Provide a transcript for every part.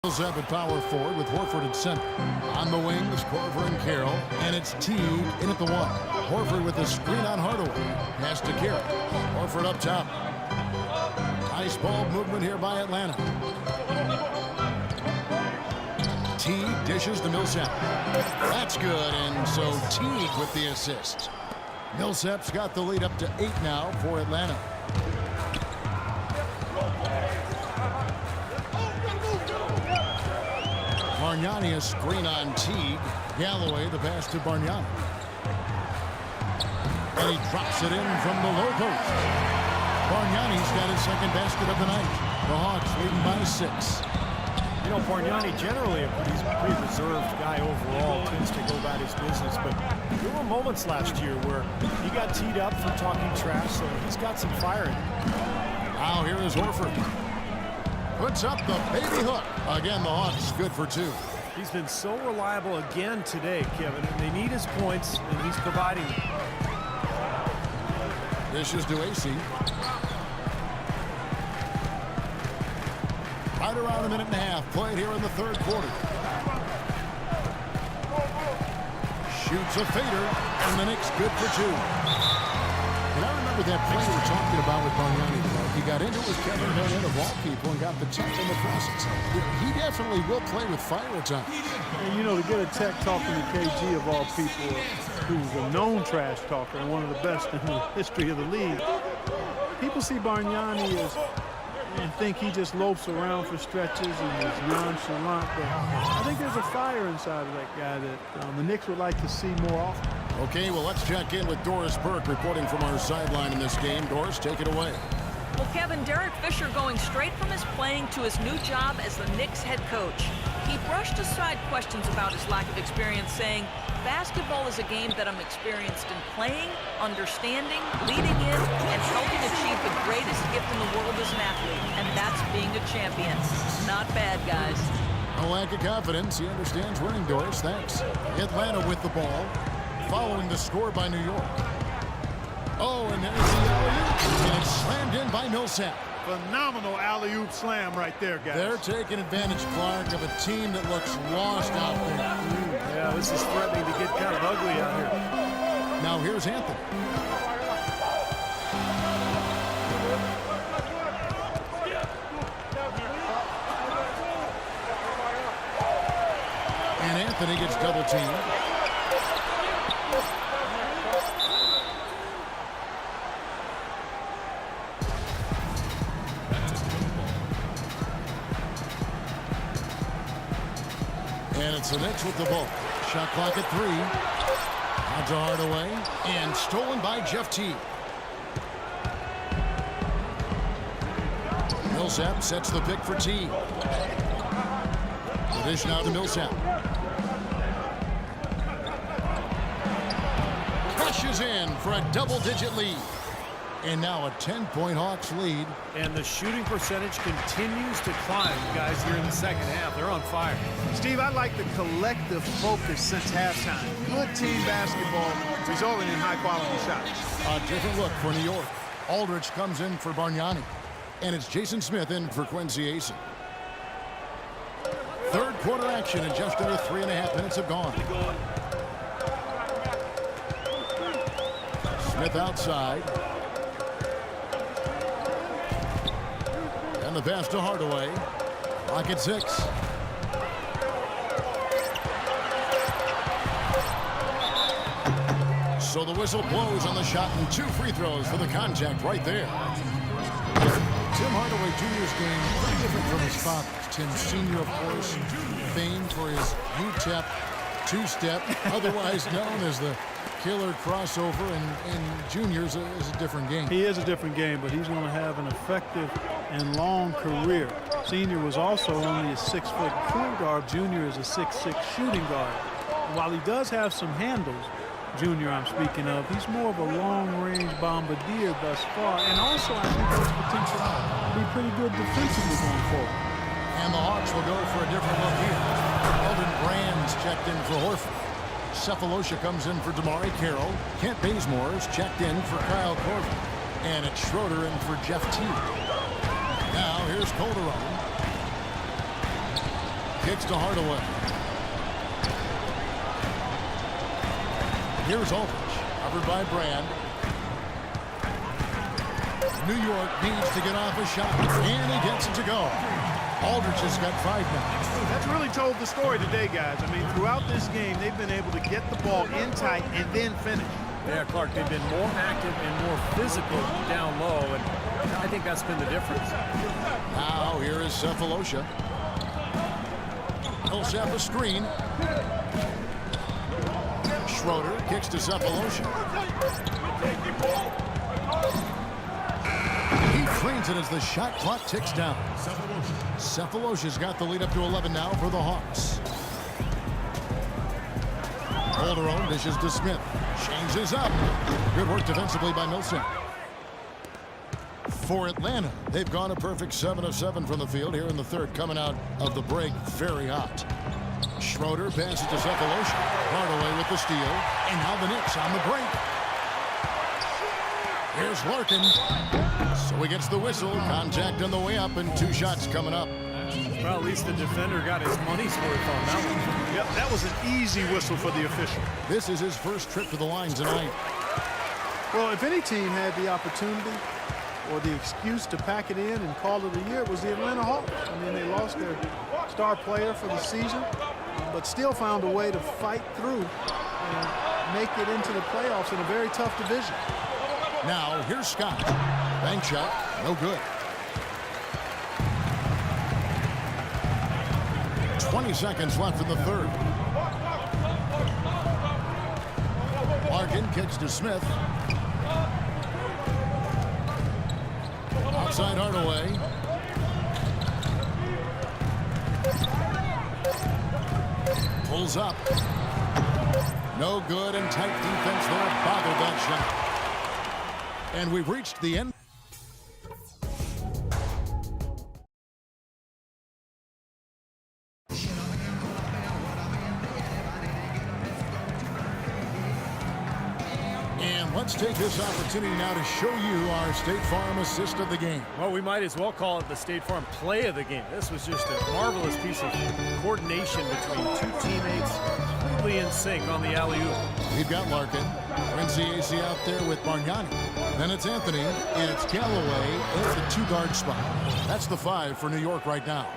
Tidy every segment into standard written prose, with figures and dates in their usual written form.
Millsap at power forward with Horford at center. On the wings, Korver and Carroll, and it's Teague in at the 1. Horford with the screen on Hardaway. Pass to Carroll. Horford up top. Nice ball movement here by Atlanta. Teague dishes to Millsap. That's good, and so Teague with the assist. Millsap's got the lead up to 8 now for Atlanta. Bargnani a screen on Teague. Galloway the pass to Bargnani. And he drops it in from the low post. Bargnani's got his second basket of the night. The Hawks leading by 6. You know, Bargnani generally a pretty reserved guy overall, tends to go about his business, but there were moments last year where he got teed up for talking trash, so he's got some fire in him. Now here is Horford. Puts up the baby hook. Again, the Hawks good for 2. He's been so reliable again today, Kevin, and they need his points, and he's providing them. Dishes to AC. Right around a minute and a half played here in the third quarter. Shoots a fader, and the Knicks good for 2. And I remember that play we were talking about with Bargnani. He got into it with Kevin Durant of all people and got the tech in the process. He definitely will play with fire at times. And you know, to get a tech talking to KG of all people, who's a known trash talker and one of the best in the history of the league, people see Bargnani as and think he just lopes around for stretches and is nonchalant, but I think there's a fire inside of that guy that the Knicks would like to see more often. Okay, well, let's check in with Doris Burke reporting from our sideline in this game. Doris, take it away. Well, Kevin, Derek Fisher going straight from his playing to his new job as the Knicks head coach. He brushed aside questions about his lack of experience, saying, "Basketball is a game that I'm experienced in playing, understanding, leading in, and helping achieve the greatest gift in the world as an athlete, and that's being a champion." Not bad, guys. No lack of confidence. He understands winning, Doris. Thanks. Atlanta with the ball, following the score by New York. Oh, and there's the alley-oop, and it's slammed in by Millsap. Phenomenal alley-oop slam right there, guys. They're taking advantage, Clark, of a team that looks lost out there. Yeah, this is threatening to get kind of ugly out here. Now here's Anthony. And Anthony gets double teamed. And it's the Knicks with the ball. Shot clock at 3. Out to Hardaway. And stolen by Jeff Teague. Millsap sets the pick for Teague. The dish now to Millsap. Crushes in for a double-digit lead. And now a 10-point Hawks lead. And the shooting percentage continues to climb, guys, here in the second half. They're on fire. Steve, I like the collective focus since halftime. Good team basketball resulting in high-quality shots. A different look for New York. Aldridge comes in for Bargnani. And it's Jason Smith in for Quincy Ace. Third quarter action, and just under 3.5 minutes have gone. Smith outside. And the pass to Hardaway. Clock at 6. So the whistle blows on the shot, and 2 free throws for the contact right there. Tim Hardaway Jr.'s game pretty different from his father's. Tim Sr., of course, famed for his UTEP two-step, otherwise known as the killer crossover, and Junior's is a different game. He is a different game, but he's going to have an effective and long career. Senior was also only a 6-foot point guard. Junior is a 6'6" shooting guard. While he does have some handles, Junior I'm speaking of, he's more of a long-range bombardier thus far, and also I think has potential to be pretty good defensively going forward. And the Hawks will go for a different look here. Elton Brand's checked in for Horford. Cephalosha comes in for Damari Carroll. Kent Bazemore's checked in for Kyle Korver. And it's Schroeder in for Jeff Teague. Now here's Calderon. kicks to Hardaway. Here's Aldridge, covered by Brand. New York needs to get off a shot, and he gets it to go. Aldridge has got 5 minutes. That's really told the story today, guys. I mean, throughout this game, they've been able to get the ball in tight and then finish. Yeah, Clark, they've been more active and more physical down low, and I think that's been the difference. Now here is Cephalosha. Millsap a screen. Schroeder kicks to Cephalosha. He drains it as the shot clock ticks down. Cephalosha's got the lead up to 11 now for the Hawks. Calderon dishes to Smith. Changes up. Good work defensively by Millsap. For Atlanta, they've gone a perfect 7 of 7 from the field here in the third, coming out of the break very hot. Schroeder passes to Cephalosha. Hardaway with the steal. And now the Knicks on the break. Here's Larkin. So he gets the whistle. Contact on the way up and 2 shots coming up. Well, at least the defender got his money's worth on that one. Yep, that was an easy whistle for the official. This is his first trip to the line tonight. Well, if any team had the opportunity or the excuse to pack it in and call it a year, it was the Atlanta Hawks. I mean, they lost their star player for the season, but still found a way to fight through and make it into the playoffs in a very tough division. Now, here's Scott. Bank shot, no good. 20 seconds left in the third. Larkin kicks to Smith. Outside Hardaway. Pulls up. No good, and tight defense there bothered that shot. And we've reached the end. And let's take this opportunity now to show you our State Farm assist of the game. Well, we might as well call it the State Farm play of the game. This was just a marvelous piece of coordination between 2 teammates, completely in sync on the alley-oop. We've got Larkin, Quincy AC out there with Bargnani. Then it's Anthony, and it's Galloway at the 2-guard spot. That's the 5 for New York right now.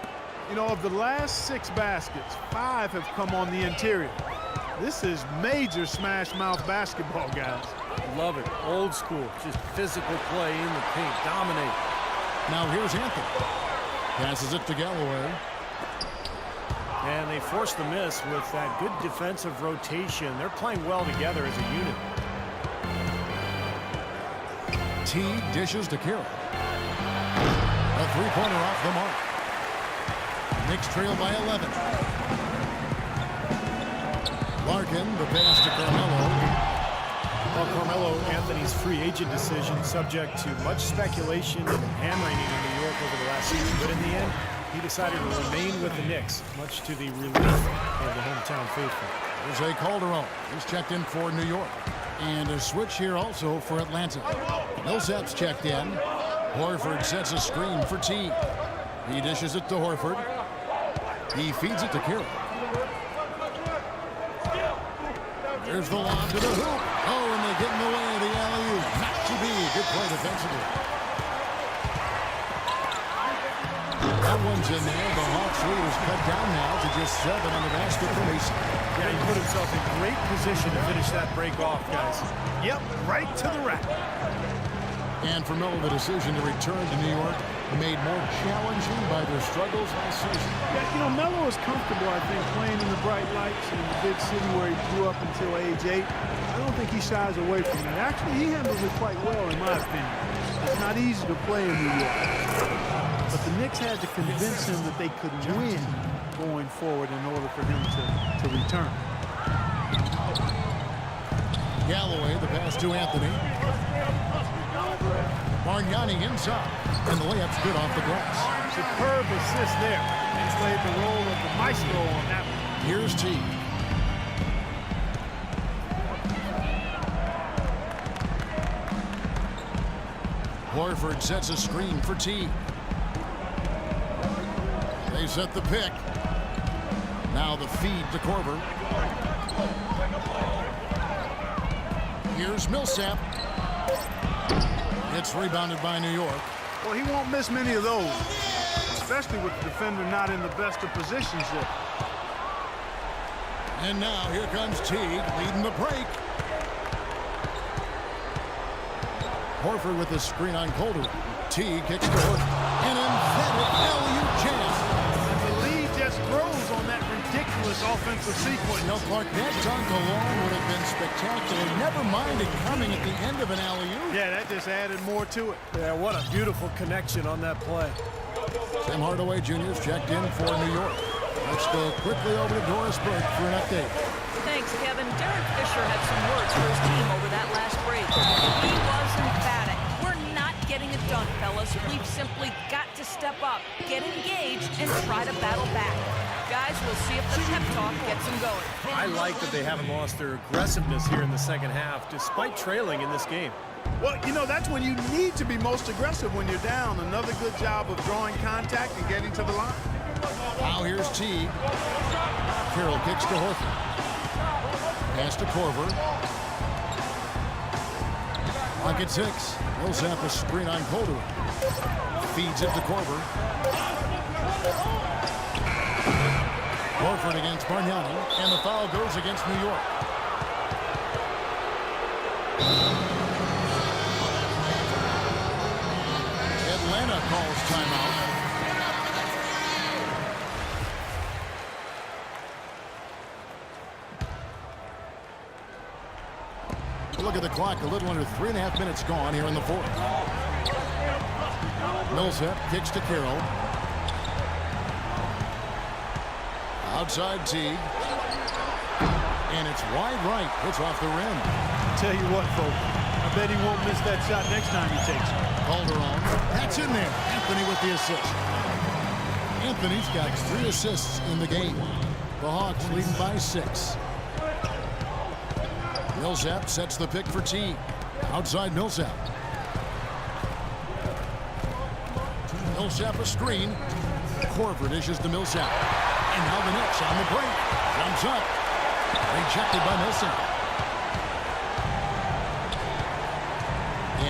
You know, of the last 6 baskets, 5 have come on the interior. This is major smash mouth basketball, guys. Love it. Old school. Just physical play in the paint. Dominate. Now here's Anthony. Passes it to Galloway. And they forced the miss with that good defensive rotation. They're playing well together as a unit. T dishes to Carroll. A 3-pointer off the mark. Knicks trail by 11. Larkin, the pass to Carmelo. Well, Carmelo Anthony's free agent decision subject to much speculation and hand-wringing in New York over the last season. But in the end, he decided to remain with the Knicks, much to the relief of the hometown faithful. There's a Calderon. He's checked in for New York. And a switch here also for Atlanta. Millsap's checked in. Horford sets a screen for T. He dishes it to Horford. He feeds it to Carroll. There's the lob to the hoop. Oh, and they get in the way of the alley-oop. Not to be. Good play defensively. That one's in there. The Hawks lead is cut down now to just 7 on the basket for Mason. Yeah, he put himself in great position to finish that break off, guys. Yep, right to the rack. And for Melo, the decision to return to New York made more challenging by their struggles last season. Yeah, you know, Melo is comfortable, I think, playing in the bright lights in the big city where he grew up until age 8. I don't think he shies away from that. Actually, he handles it quite well, in my opinion. It's not easy to play in New York. But the Knicks had to convince him that they could win going forward in order for him to return. Galloway, the pass to Anthony. Bargnani inside, and the layup's good off the glass. Superb assist there. He's played the role of the maestro on that one. Here's T. Horford sets a screen for T. They set the pick. Now the feed to Korver. Here's Millsap. It's rebounded by New York. Well, he won't miss many of those, especially with the defender not in the best of positions yet. And now here comes Teague leading the break. Horford with the screen on Calder. Teague kicks to Horford. An emphatic LU jam. And the lead just grows on that ridiculous offensive sequence. No, Clark, that dunk alone would have been spectacular. Never mind it coming at the end of an alley-oop. Yeah, that just added more to it. Yeah, what a beautiful connection on that play. Tim Hardaway Jr. is checked in for New York. Let's go quickly over to Doris Burke for an update. Thanks, Kevin. Derek Fisher had some words for his team over that last break. He was emphatic. We're not getting it done, fellas. We've simply got to step up, get engaged, and try to battle back. Guys, we'll see if the pep talk gets them going. I like that they haven't lost their aggressiveness here in the second half, despite trailing in this game. Well, you know, that's when you need to be most aggressive when you're down. Another good job of drawing contact and getting to the line. Now here's Teague. Carroll kicks to Horford. Pass to Korver. Clock at 6. Millsap a screen on Calder. Feeds it to Korver. Horford against Bargnani, and the foul goes against New York. Atlanta calls timeout. Look at the clock, a little under 3.5 minutes gone here in the fourth. Millsap kicks to Carroll. Outside Teague. And it's wide right. It's off the rim. Tell you what, folks, I bet he won't miss that shot next time he takes it. Calderon. That's in there. Anthony with the assist. Anthony's got 3 assists in the game. The Hawks leading by 6. Millsap sets the pick for Teague. Outside Millsap. Millsap a screen. Korver dishes to Millsap. And now the Knicks on the break. Jumps up. Rejected by Millsap.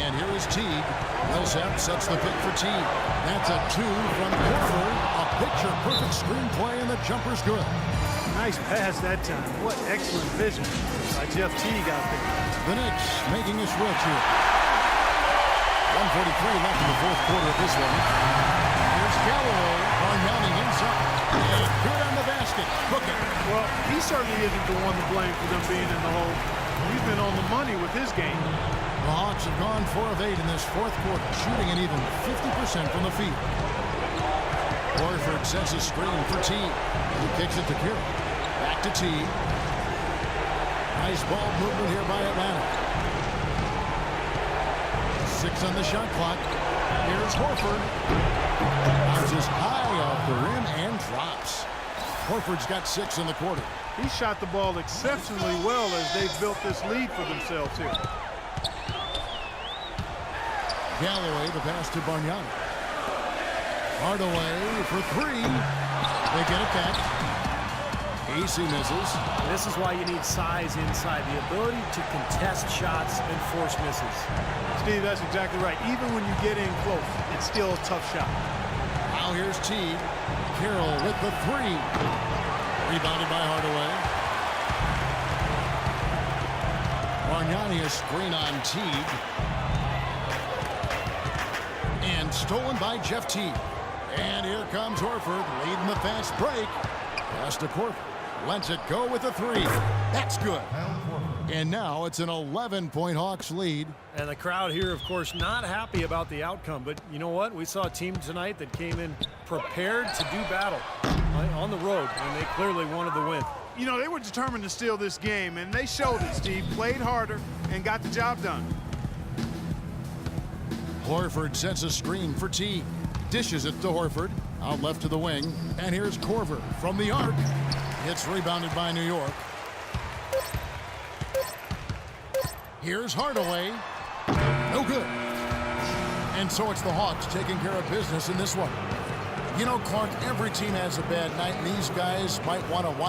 And here is Teague. Millsap sets the pick for Teague. That's a 2 from Korver. A picture-perfect screenplay, and the jumper's good. Nice pass that time. What excellent vision by Jeff Teague out there. The Knicks making a switch here. 1:43 left in the fourth quarter of this one. Here's Galloway. Bargnani inside. And good on the basket. Booking. Well, he certainly isn't the one to blame for them being in the hole. He's been on the money with his game. The Hawks have gone 4 of 8 in this fourth quarter, shooting an even 50% from the field. Horford sets a screen for Teague. He kicks it to Carroll. Back to Teague. Nice ball movement here by Atlanta. 6 on the shot clock. Here's Horford. Bounces high off the rim and drops. Horford's got 6 in the quarter. He shot the ball exceptionally well as they've built this lead for themselves here. Galloway, the pass to Bargnani. Hardaway for 3. They get it back. AC misses. This is why you need size inside, the ability to contest shots and force misses. Steve, that's exactly right. Even when you get in close, it's still a tough shot. Now here's Teague. Carroll with the 3. Rebounded by Hardaway. Bargnani a screen on Teague. And stolen by Jeff Teague. And here comes Horford leading the fast break. Pass to Korver. Lets it go with a 3. That's good. And now it's an 11-point Hawks lead. And the crowd here, of course, not happy about the outcome. But you know what? We saw a team tonight that came in prepared to do battle on the road, and they clearly wanted the win. You know, they were determined to steal this game, and they showed it, Steve. Played harder and got the job done. Horford sets a screen for Teague. Dishes it to Horford. Out left to the wing. And here's Korver from the arc. It's rebounded by New York. Here's Hardaway. No good. And so it's the Hawks taking care of business in this one. You know, Clark, every team has a bad night, and these guys might want to watch